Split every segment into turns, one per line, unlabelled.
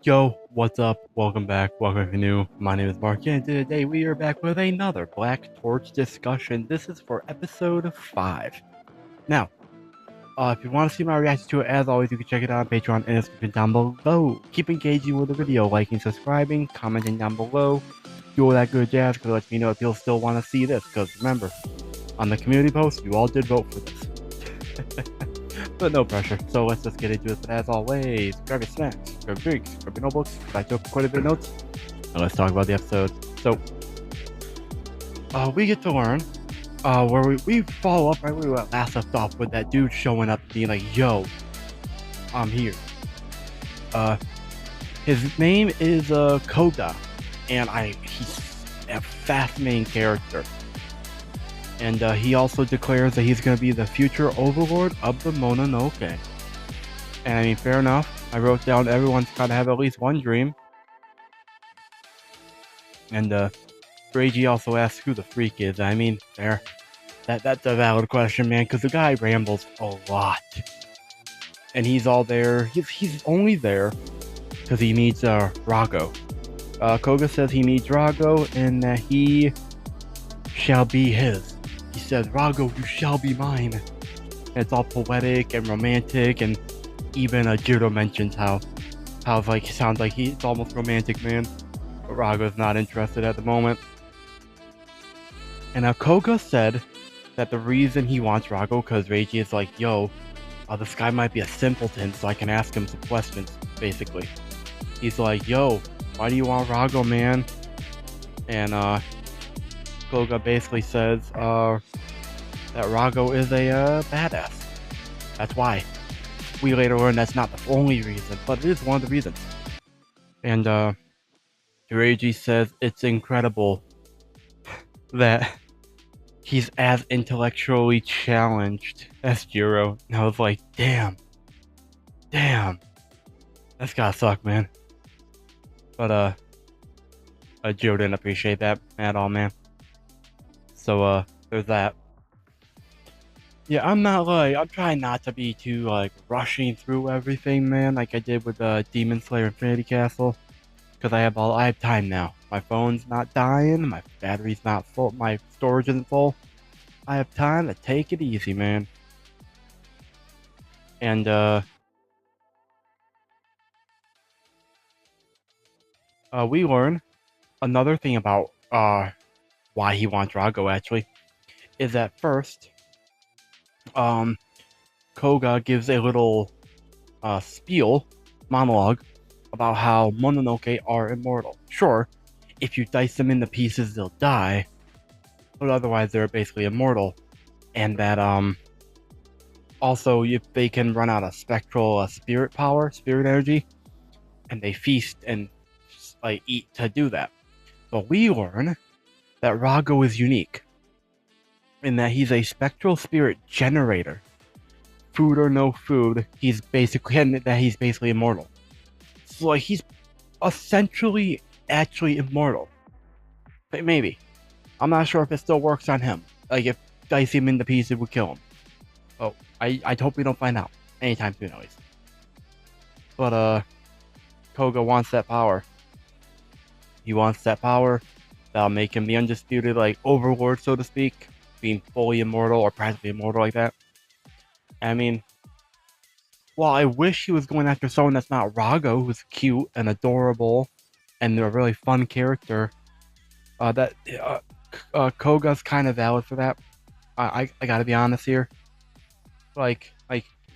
Yo, what's up? Welcome back. Welcome if you're new. My name is Mark, and today we are back with another Black Torch discussion. This is for episode 5. Now, if you want to see my reaction to it, as always, you can check it out on Patreon in the description down below. Keep engaging with the video, liking, subscribing, commenting down below. Do all that good jazz, because it lets me know if you'll still want to see this. Because remember, on the community post, you all did vote for this. But no pressure, so let's just get into it. But as always, grab your snacks, grab drinks, grab your notebooks, I took quite a bit of notes, and let's talk about the episode. So, we get to learn, where we follow up right where we last left off with that dude showing up being like, yo, I'm here. His name is, Koga, and he's a fascinating character. And he also declares that he's going to be the future overlord of the Mononoke. And I mean, fair enough. I wrote down everyone's got to have at least one dream. And Reiji also asks who the freak is. I mean, fair. That's a valid question, man, because the guy rambles a lot. And he's all there. He's only there because he needs Rago. Koga says he needs Rago and that he shall be his. He says, Rago, you shall be mine. And it's all poetic and romantic, and even Jiro mentions how like sounds like it's almost romantic, man. But Rago's not interested at the moment. And Koga said that the reason he wants Rago because Reiji is like, yo, this guy might be a simpleton, so I can ask him some questions, basically. He's like, yo, why do you want Rago, man? And Koga basically says that Rago is a badass. That's why. We later learn that's not the only reason, but it is one of the reasons. And Reiji says it's incredible that he's as intellectually challenged as Jiro. And I was like, damn, that's gotta suck, man. But Jiro didn't appreciate that at all, man. So there's that. Yeah, I'm trying not to be too rushing through everything, man, like I did with Demon Slayer Infinity Castle, because I have time now. My phone's not dying, my battery's not full, my storage isn't full. I have time to take it easy, man. And we learn another thing about why he wants Rago, actually, is that first, Koga gives a little monologue about how Mononoke are immortal. Sure, if you dice them into pieces, they'll die, but otherwise they're basically immortal. And that also, if they can run out of spectral spirit energy, and they feast and eat to do that. But we learn that Rago is unique in that he's a spectral spirit generator. Food or no food, he's basically immortal. So he's essentially actually immortal. But maybe. I'm not sure if it still works on him. Like if dicing him into pieces would kill him. Oh, I hope we don't find out anytime soon, at least. But Koga wants that power. He wants that power that'll make him the undisputed overlord, so to speak, being fully immortal or practically immortal like that. I mean, while I wish he was going after someone that's not Rago, who's cute and adorable and a really fun character, Koga's kind of valid for that. I gotta be honest here. Like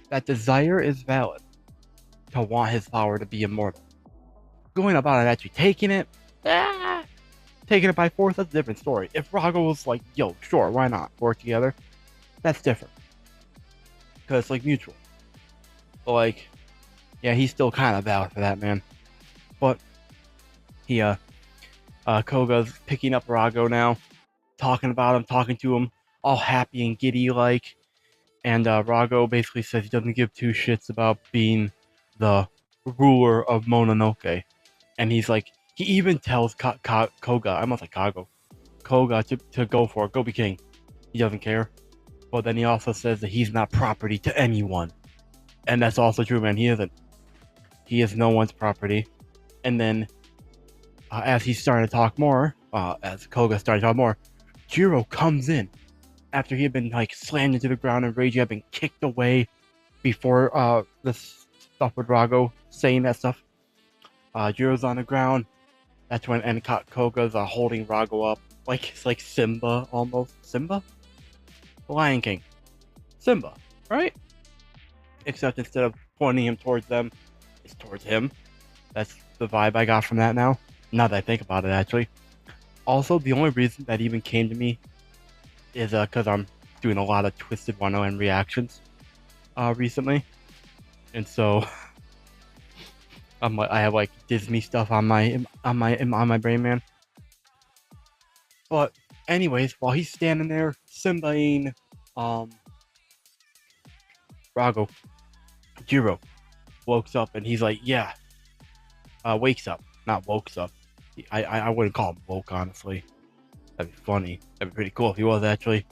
that desire is valid to want his power to be immortal. Going about it actually taking it by force, that's a different story. If Rago was like, yo, sure, why not work together, that's different, because it's mutual. But yeah, he's still kind of valid for that, man. But he Koga's picking up Rago now, talking to him all happy and giddy and Rago basically says he doesn't give two shits about being the ruler of Mononoke. And he's like, he even tells Koga, I almost like Koga to go for it, go be king. He doesn't care. But then he also says that he's not property to anyone. And that's also true, man. He isn't. He is no one's property. And then as he started to talk more, as Koga started to talk more, Jiro comes in after he had been like slammed into the ground and Reiji had been kicked away before this stuff with Rago saying that stuff. Jiro's on the ground. That's when Koga's holding Rago up. Like it's like Simba almost. Simba? The Lion King. Simba, right? Except instead of pointing him towards them, it's towards him. That's the vibe I got from that now. Now that I think about it, actually. Also, the only reason that even came to me is because I'm doing a lot of Twisted 101 reactions recently, and so I have like Disney stuff on my brain, man. But anyways, while he's standing there, Simbaing, Rago, Jiro wakes up and he's like, yeah, wakes up, not wokes up. I wouldn't call him woke, honestly. That'd be funny. That'd be pretty cool if he was actually.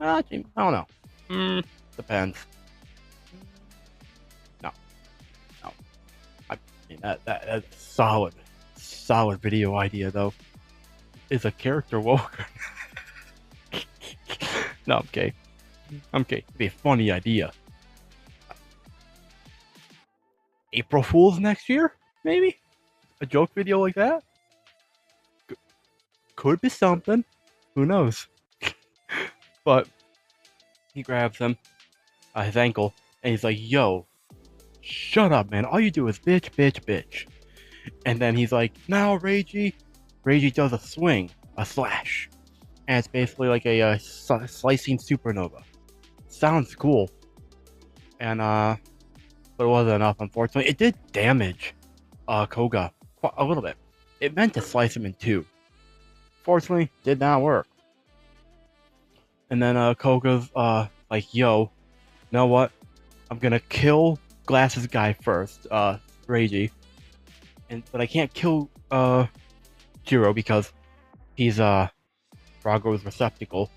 Actually, I don't know. Depends. No, no. I mean that's solid video idea though. Is a character woke? No, I'm okay. It'd be a funny idea. April Fools next year, maybe? A joke video like that? Could be something. Who knows? But he grabs him, his ankle, and he's like, yo, shut up, man. All you do is bitch, bitch, bitch. And then he's like, now, Reiji. Reiji does a swing, a slash. And it's basically like a slicing supernova. Sounds cool. And, but it wasn't enough, unfortunately. It did damage Koga a little bit. It meant to slice him in two. Fortunately, did not work. And then Koga's like, yo, you know what? I'm gonna kill Glasses guy first, Reiji. But I can't kill Jiro because he's Rago's receptacle.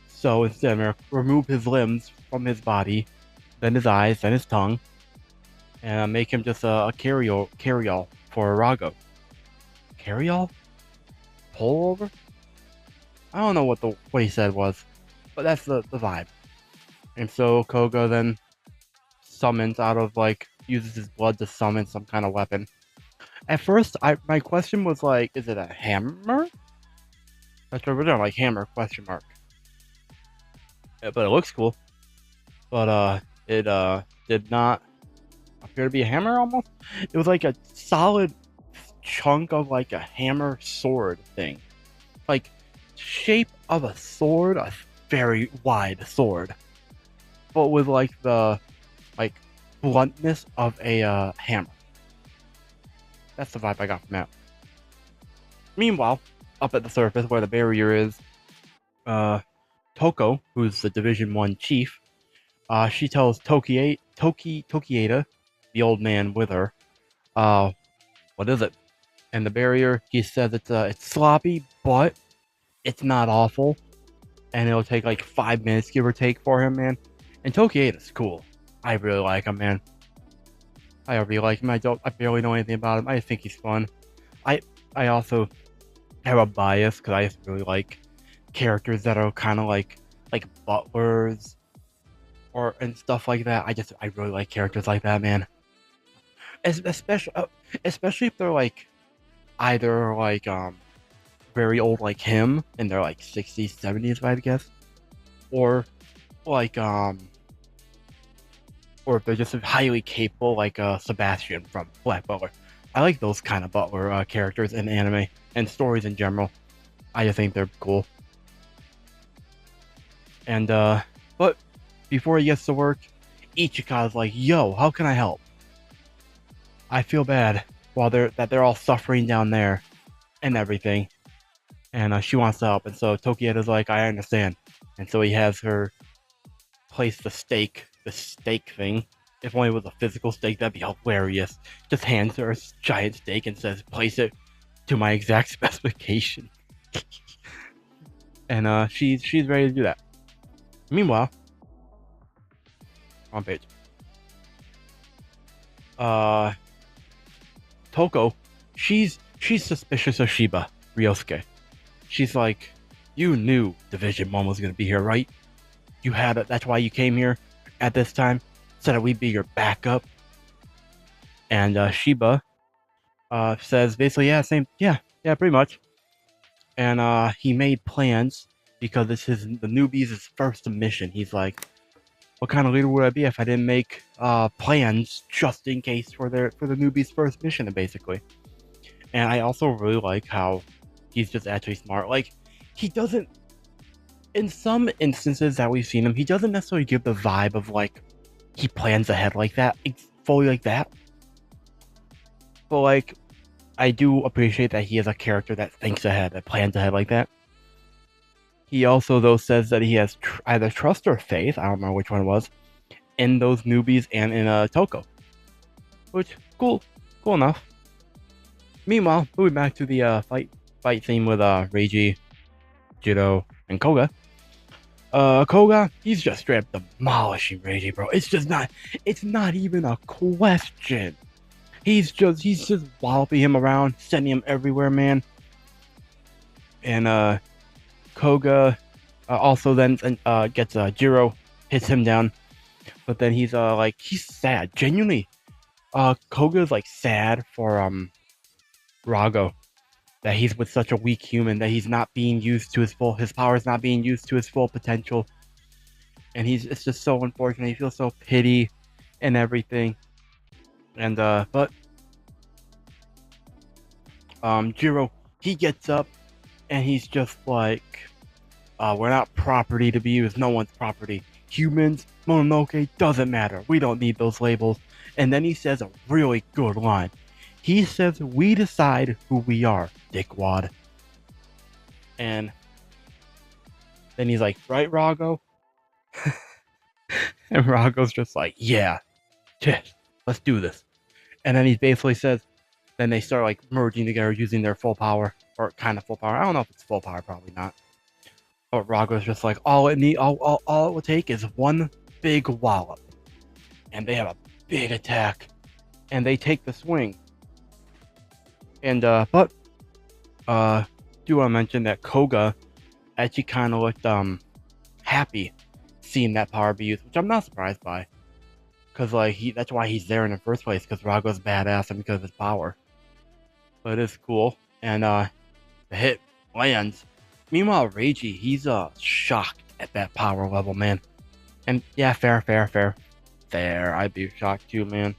So instead I'm gonna remove his limbs from his body, then his eyes, then his tongue, and make him just a carry-all for Rago. Carry-all? Pull over? I don't know what he said was, but that's the vibe. And so Koga then summons uses his blood to summon some kind of weapon. At first, my question was like, is it a hammer? That's what we're doing, like hammer question mark. Yeah, but it looks cool. But it did not appear to be a hammer almost. It was like a solid chunk of like a hammer sword thing. Like shape of a sword, a very wide sword. But with like the bluntness of a hammer. That's the vibe I got from that. Meanwhile, up at the surface where the barrier is, Toko, who's the Division 1 chief, she tells Tokieda, the old man with her, what is it? And the barrier, he says it's sloppy, but it's not awful. And it'll take like 5 minutes, give or take, for him, man. And Tokieda's cool. I really like him, man. I really like him. I barely know anything about him. I just think he's fun. I also have a bias because I just really like characters that are kind of like butlers and stuff like that. I really like characters like that, man. Especially if they're like either like very old like him and they're like 60s, 70s, I guess, or like or if they're just highly capable, like Sebastian from Black Butler. I like those kind of Butler characters in anime and stories in general. I just think they're cool. And but before he gets to work, Ichika's like, "Yo, how can I help? I feel bad while they're all suffering down there and everything." And she wants to help, and so Tokieda's like, "I understand." And so he has her place the stake thing. If only it was a physical stake, that'd be hilarious. Just hands her a giant stake and says, place it to my exact specification. And she's ready to do that. Meanwhile, on page, Toko, she's suspicious of Shiba, Ryosuke. She's like, you knew Division 1 was gonna be here, right? You had it, that's why you came here at this time, so that we'd be your backup. And Shiba says basically, yeah, pretty much. And he made plans because this is the newbies' first mission. He's like, what kind of leader would I be if I didn't make plans just in case for the newbies' first mission, basically. And I also really like how he's just actually smart. Like, he doesn't, in some instances that we've seen him, he doesn't necessarily give the vibe of like he plans ahead like that, fully like that. But like, I do appreciate that he is a character that thinks ahead, that plans ahead like that. He also, though, says that he has either trust or faith, I don't remember which one it was, in those newbies and in Toko. Which, cool enough. Meanwhile, moving back to the fight theme with Reiji, Jiro, and Koga. Koga, he's just straight up demolishing Reiji, bro. It's not even a question. He's just walloping him around, sending him everywhere, man. And Koga also then gets Jiro, hits him down, but then he's he's sad, genuinely. Koga's like sad for Rago, that he's with such a weak human, that he's not being used to his power is not being used to his full potential, and it's just so unfortunate. He feels so pity and everything, and but Jiro, he gets up and he's just like, we're not property to be used. No one's property. Humans, Mononoke, doesn't matter. We don't need those labels. And then he says a really good line. He says, we decide who we are, dickwad. And then he's like, right, Rago? And Rago's just like, yeah, let's do this. And then he basically says, then they start like merging together using their full power, or kind of full power. I don't know if it's full power, probably not. But Rago's just like, all it would take is one big wallop. And they have a big attack. And they take the swing. And do want to mention that Koga actually kind of looked happy seeing that power be used, which I'm not surprised by. Cause like that's why he's there in the first place, because Rago's badass and because of his power. But it's cool. And the hit lands. Meanwhile, Reiji, he's shocked at that power level, man. And yeah, fair. I'd be shocked too, man.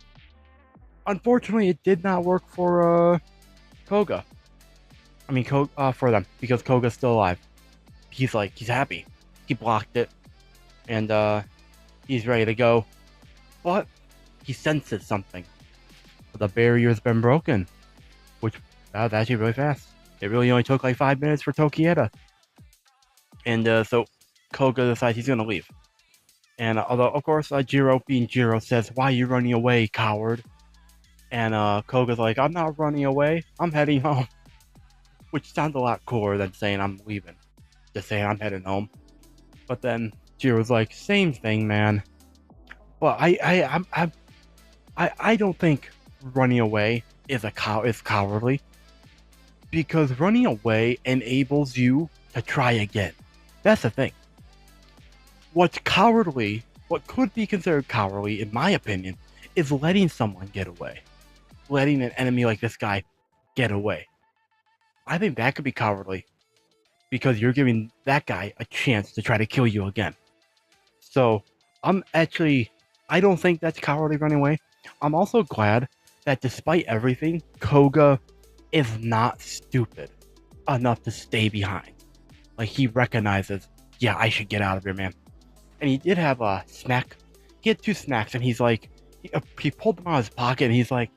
Unfortunately, it did not work for Koga. I mean, for them, because Koga's still alive. He's happy. He blocked it, and he's ready to go. But he senses something. The barrier's been broken, which that was actually really fast. It really only took like 5 minutes for Tokieta. And so Koga decides he's gonna leave. And although, of course, Jiro, being Jiro, says, "Why are you running away, coward?" And Koga's like, "I'm not running away. I'm heading home." Which sounds a lot cooler than saying I'm leaving. Just saying I'm heading home. But then Jiro's like, "Same thing, man." But I don't think running away is cowardly, because running away enables you to try again. That's the thing. What's cowardly, what could be considered cowardly, in my opinion, is letting someone get away. Letting an enemy like this guy get away. I think that could be cowardly, because you're giving that guy a chance to try to kill you again. So, I don't think that's cowardly running away. I'm also glad that despite everything, Koga is not stupid enough to stay behind. Like, he recognizes, yeah, I should get out of here, man. And he did have a snack. He had 2 snacks, and he's like, he pulled them out of his pocket, and he's like,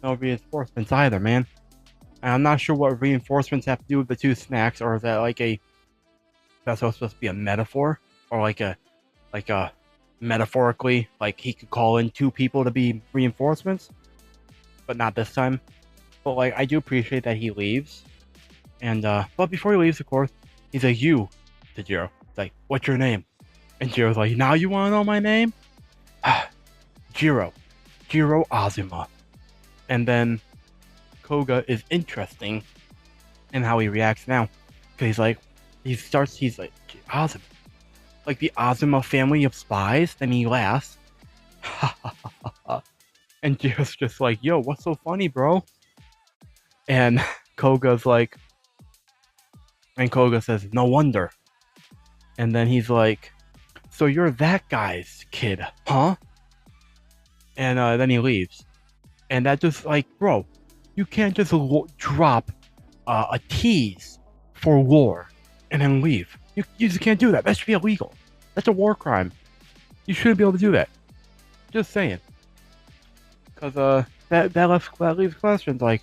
no reinforcements either, man. And I'm not sure what reinforcements have to do with the 2 snacks, or is that like that's supposed to be a metaphor, or like a metaphorically, like he could call in 2 people to be reinforcements, but not this time. But like, I do appreciate that he leaves, and but before he leaves, of course, he's like, "You," to Jiro. It's like, "What's your name?" And Jiro's like, "Now you want to know my name?" Jiro Azuma. And then Koga is interesting in how he reacts now. Because he's like, awesome. Like the Azuma family of spies, then he laughs. And Jiro's just like, yo, what's so funny, bro? And Koga's like, and Koga says, no wonder. And then he's like, so you're that guy's kid, huh? And then he leaves. And that just like, bro, you can't just drop a tease for war and then leave. You just can't do that. That should be illegal. That's a war crime. You shouldn't be able to do that. Just saying. Because that leaves questions like,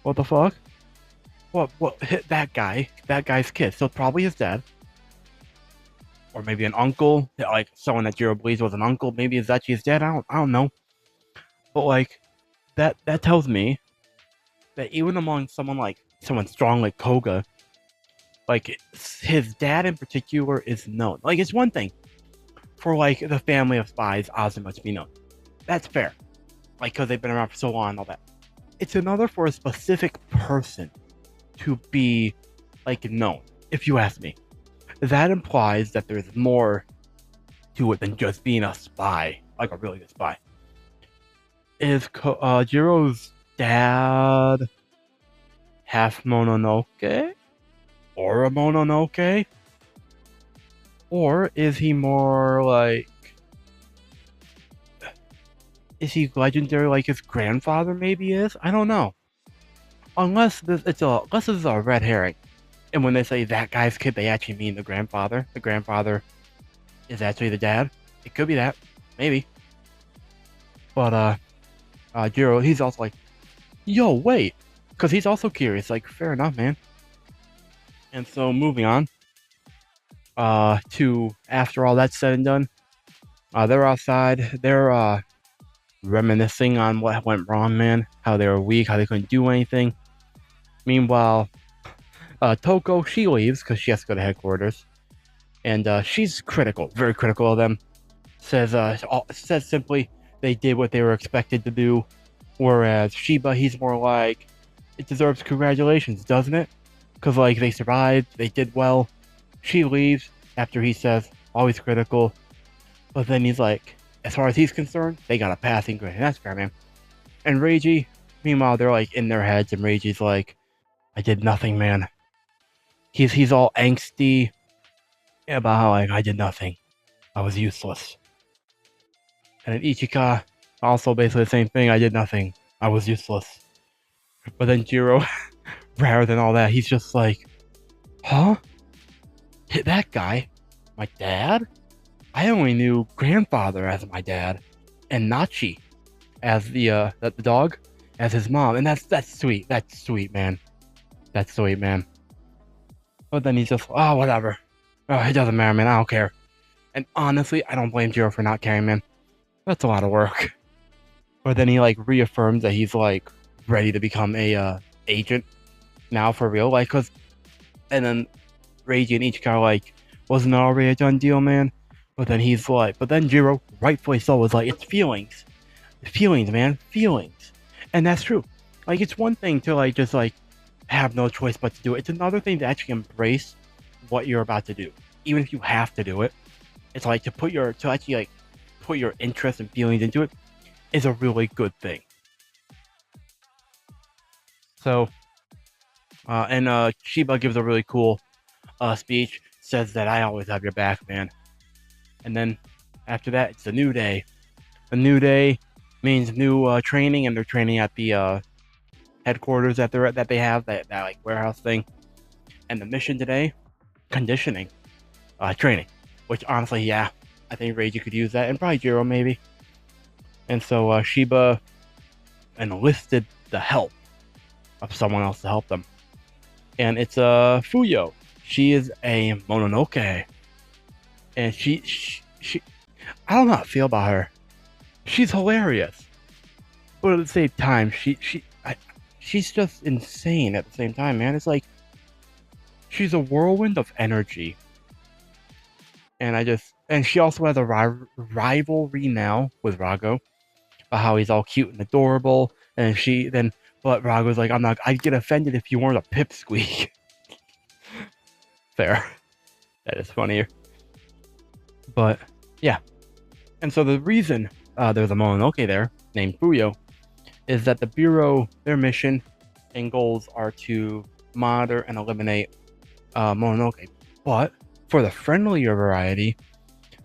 what the fuck? What hit that guy? That guy's kid. So probably his dad. Or maybe an uncle. Like someone that Jiro believes was an uncle. Maybe it's actually his dad. I don't know. But like that tells me that even among someone strong like Koga, like his dad in particular is known. Like it's one thing for like the family of spies Azuma to be known. That's fair. Like because they've been around for so long and all that. It's another for a specific person to be like known, if you ask me. That implies that there's more to it than just being a spy, like a really good spy. Is Jiro's dad half Mononoke? Or a Mononoke? Or is he more like... Is he legendary like his grandfather maybe is? I don't know. Unless this is a red herring. And when they say that guy's kid, they actually mean the grandfather. The grandfather is actually the dad. It could be that. Maybe. But, Jiro, he's also like, yo, wait. Because he's also curious. Like, fair enough, man. And so, moving on. To after all that's said and done. They're outside. They're, reminiscing on what went wrong, man. How they were weak, how they couldn't do anything. Meanwhile, Toko, she leaves because she has to go to headquarters. And she's critical, very critical of them. Says simply they did what they were expected to do. Whereas Shiba, he's more like, it deserves congratulations, doesn't it? Because like they survived, they did well. She leaves after he says, always critical. But then he's like, as far as he's concerned, they got a passing grade. And that's fair, man. And Reiji, meanwhile, they're like in their heads, and Reiji's like, I did nothing, man. He's all angsty about how like I did nothing. I was useless. And then Ichika, also basically the same thing. I did nothing. I was useless. But then Jiro, rather than all that, he's just like, huh? Hit that guy? My dad? I only knew grandfather as my dad, and Nachi as the dog as his mom, and that's sweet. That's sweet, man. That's sweet, man. But then he's just, oh, whatever. Oh, it doesn't matter, man. I don't care. And honestly, I don't blame Jiro for not caring, man. That's a lot of work. But then he like reaffirms that he's like ready to become a agent now for real, like, and then Reiji and Ichika are like, wasn't it already a done deal, man? But then he's like, but then Jiro, rightfully so, was like, it's feelings. Feelings, man. Feelings. And that's true. Like, it's one thing to like just like have no choice but to do it. It's another thing to actually embrace what you're about to do. Even if you have to do it. It's like to actually like put your interest and feelings into it is a really good thing. So and Shiba gives a really cool speech, says that I always have your back, man. And then after that, it's a new day. A new day means new training, and they're training at the headquarters that they have, that like warehouse thing. And the mission today, conditioning, training. Which honestly, yeah, I think Reiji could use that, and probably Jiro maybe. And so Shiba enlisted the help of someone else to help them. And it's Fuyo. She is a Mononoke. And she I don't know how I feel about her. She's hilarious. But at the same time, she's just insane at the same time, man. It's like she's a whirlwind of energy. And she also has a rivalry now with Rago, about how he's all cute and adorable. And then But Rog was like, I'd get offended if you weren't a pipsqueak. Fair. That is funnier. But yeah. And so the reason there's a Mononoke there named Fuyo is that the Bureau, their mission and goals are to monitor and eliminate Mononoke. But for the friendlier variety,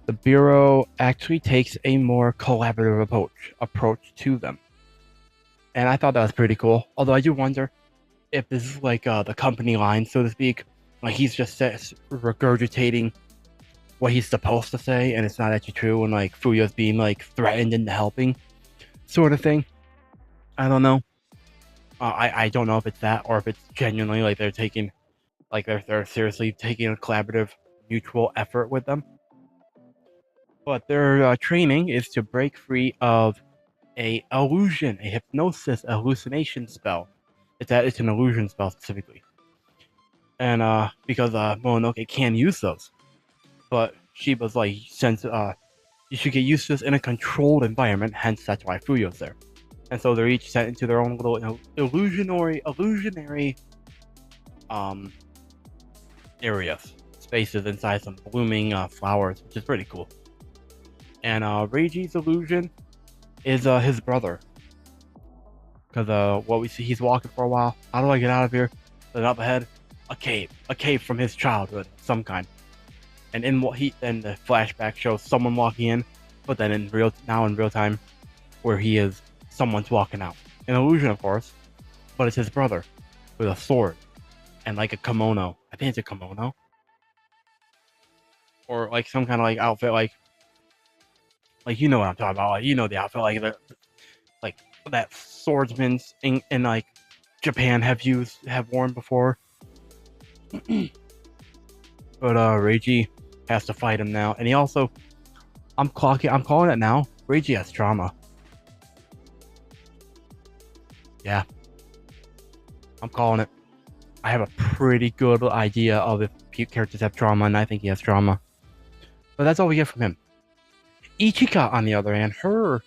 the Bureau actually takes a more collaborative approach to them. And I thought that was pretty cool. Although I do wonder if this is like the company line, so to speak. Like he's just regurgitating what he's supposed to say, and it's not actually true, and like Fuyo's being like threatened into helping, sort of thing. I don't know. I don't know if it's that or if it's genuinely like they're taking, like they're seriously taking a collaborative, mutual effort with them. But their training is to break free of a hypnosis, hallucination spell. It's an illusion spell specifically, and because Mononoke can use those, but Shiba's like, since you should get used to this in a controlled environment, hence that's why Fuyo's there. And so they're each sent into their own little illusionary areas, spaces inside some blooming flowers, which is pretty cool. And Reiji's illusion is his brother. Because what we see, he's walking for a while. How do I get out of here? Then up ahead, a cave from his childhood, some kind. And in what then the flashback shows someone walking in, but then in real time, where he is, someone's walking out. An illusion, of course, but it's his brother with a sword and like a kimono. I think it's a kimono, or like some kind of like outfit, like you know what I'm talking about. Like, you know the outfit, like that swordsmen in like Japan have worn before. But Reiji has to fight him now, and he also, I'm calling it now. Reiji has trauma. Yeah, I'm calling it. I have a pretty good idea of if characters have trauma, and I think he has trauma. But that's all we get from him. Ichika, on the other hand, her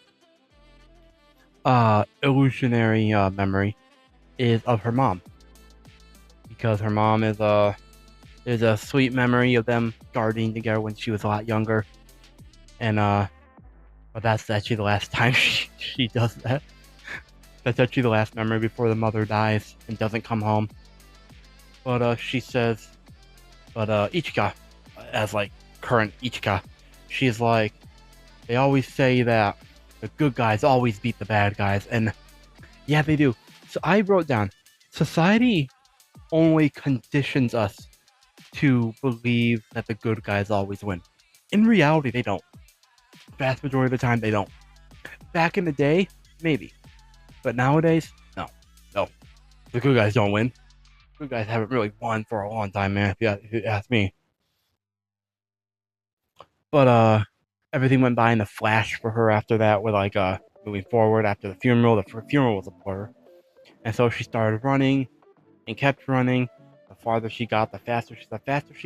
illusionary memory is of her mom, because her mom is there's a sweet memory of them gardening together when she was a lot younger, and but that's actually the last time she does that. That's actually the last memory before the mother dies and doesn't come home. But she says, Ichika, as like current Ichika, she's like, they always say that the good guys always beat the bad guys, and yeah, they do. So I wrote down, society only conditions us to believe that the good guys always win. In reality, they don't. Vast majority of the time, they don't. Back in the day, maybe. But nowadays, no. The good guys don't win. Good guys haven't really won for a long time, man, if you ask me. But everything went by in a flash for her after that, with like moving forward after the funeral. The funeral was a blur. And so she started running and kept running. The farther she got, the faster she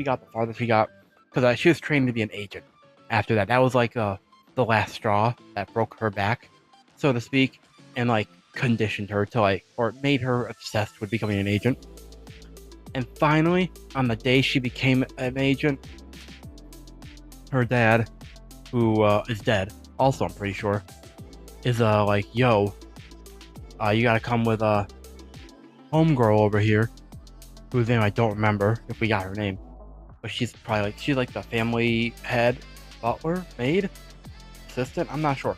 got, the farther she got. Because she was trained to be an agent after that. That was like the last straw that broke her back, so to speak, and like conditioned her to like, or made her obsessed with becoming an agent. And finally, on the day she became an agent, her dad, who is dead, also I'm pretty sure, is like, yo, you gotta come with a homegirl over here, whose name I don't remember if we got her name, but she's like the family head, butler, maid, assistant, I'm not sure.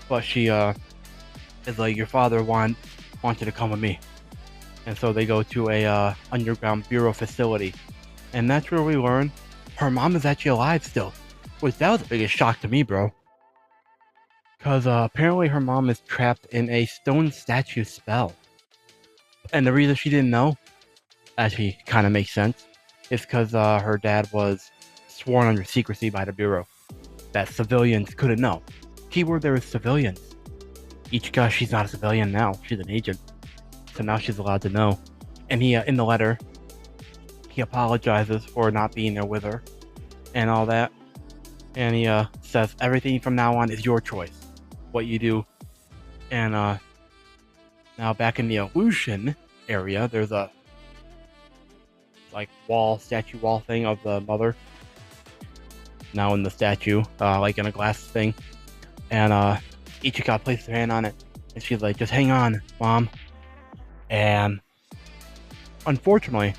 But she is like, your father wants you to come with me. And so they go to a underground bureau facility, and that's where we learn her mom is actually alive still, which that was the biggest shock to me, bro. Because apparently her mom is trapped in a stone statue spell, and the reason she didn't know actually kind of makes sense, is because her dad was sworn under secrecy by the bureau that civilians couldn't know. Keyword there is civilians. Ichika, she's not a civilian now, she's an agent. So now she's allowed to know. And he, in the letter, he apologizes for not being there with her and all that. And he says, everything from now on is your choice, what you do. And Now back in the illusion area, there's a like statue wall thing of the mother. Now in the statue, like in a glass thing, and Ichika places her hand on it, and she's like, "Just hang on, mom." And unfortunately,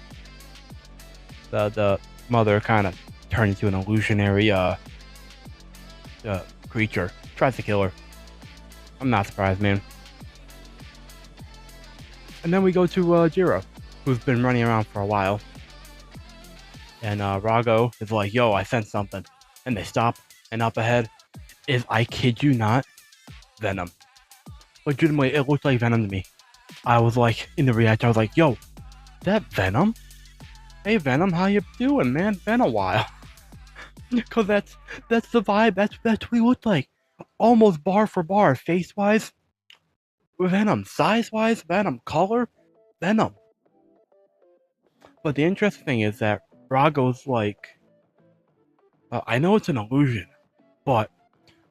the mother kind of turns into an illusionary creature, tries to kill her. I'm not surprised, man. And then we go to Jiro, who's been running around for a while, and Rago is like, "Yo, I sense something," and they stop, and up ahead is, I kid you not, Venom. Legitimately, it looked like Venom to me. I was like, in the reaction, I was like, "Yo, that Venom? Hey Venom, how you doing, man? Been a while." Cause that's the vibe. That's what he looked like, almost bar for bar, face wise, Venom, size wise, Venom, color, Venom. But the interesting thing is that Rago's like, I know it's an illusion, but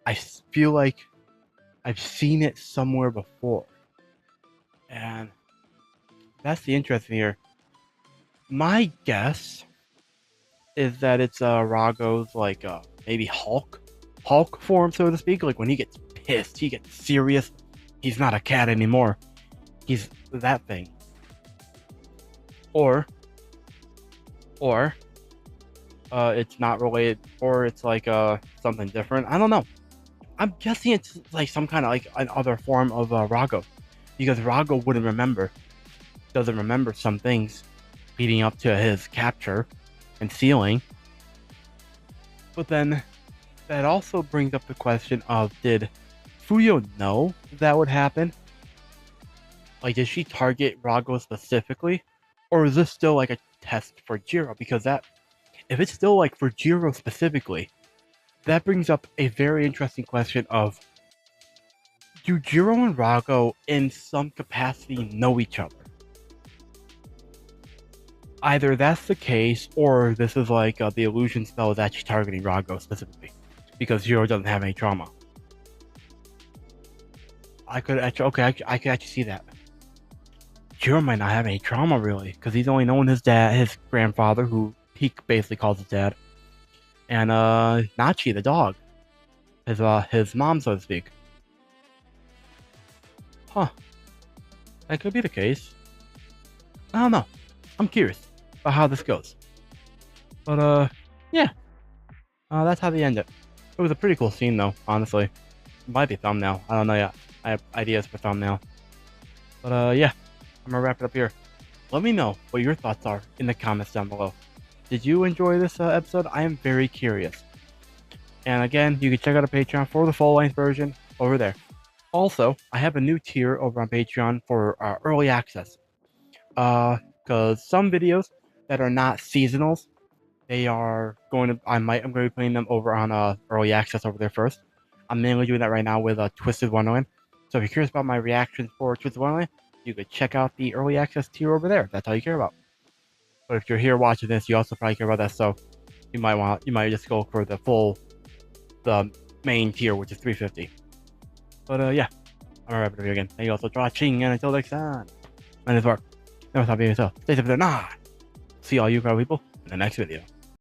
I feel like I've seen it somewhere before, and that's the interesting here. My guess is that it's Rago's like maybe Hulk form, so to speak. Like when he gets pissed, he gets serious. He's not a cat anymore. He's that thing. Or it's not related, or it's like something different. I don't know. I'm guessing it's like some kind of like another form of Rago, because Rago doesn't remember some things leading up to his capture and sealing. But then that also brings up the question of, did Fuyo know that would happen? Like, did she target Rago specifically? Or is this still like a test for Jiro? Because if it's still like for Jiro specifically, that brings up a very interesting question of, do Jiro and Rago in some capacity know each other? Either that's the case, or this is like the illusion spell is actually targeting Rago specifically, because Jiro doesn't have any trauma. I could actually see that. Jiro might not have any trauma really, because he's only known his grandfather, who he basically calls his dad, and Nachi the dog, his mom, so to speak. Huh? That could be the case. I don't know. I'm curious about how this goes. But yeah. That's how they end it. It was a pretty cool scene though, honestly. It might be thumbnail. I don't know yet. I have ideas for thumbnail. But yeah. I'm gonna wrap it up here. Let me know what your thoughts are in the comments down below. Did you enjoy this episode? I am very curious. And again, you can check out a Patreon for the full-length version over there. Also, I have a new tier over on Patreon for early access. Because some videos that are not seasonals, I'm going to be putting them over on early access over there first. I'm mainly doing that right now with Twisted Wonderland. So if you're curious about my reactions for Twisted Wonderland, you could check out the early access tier over there. That's all you care about. But if you're here watching this, you also probably care about that. So you might just go for the main tier, which is $3.50. But yeah, I'm gonna wrap it up here again. Thank you all for watching, and until next time, my name is Mark. Never stop being yourself. Stay safe there. See all you crowd people in the next video.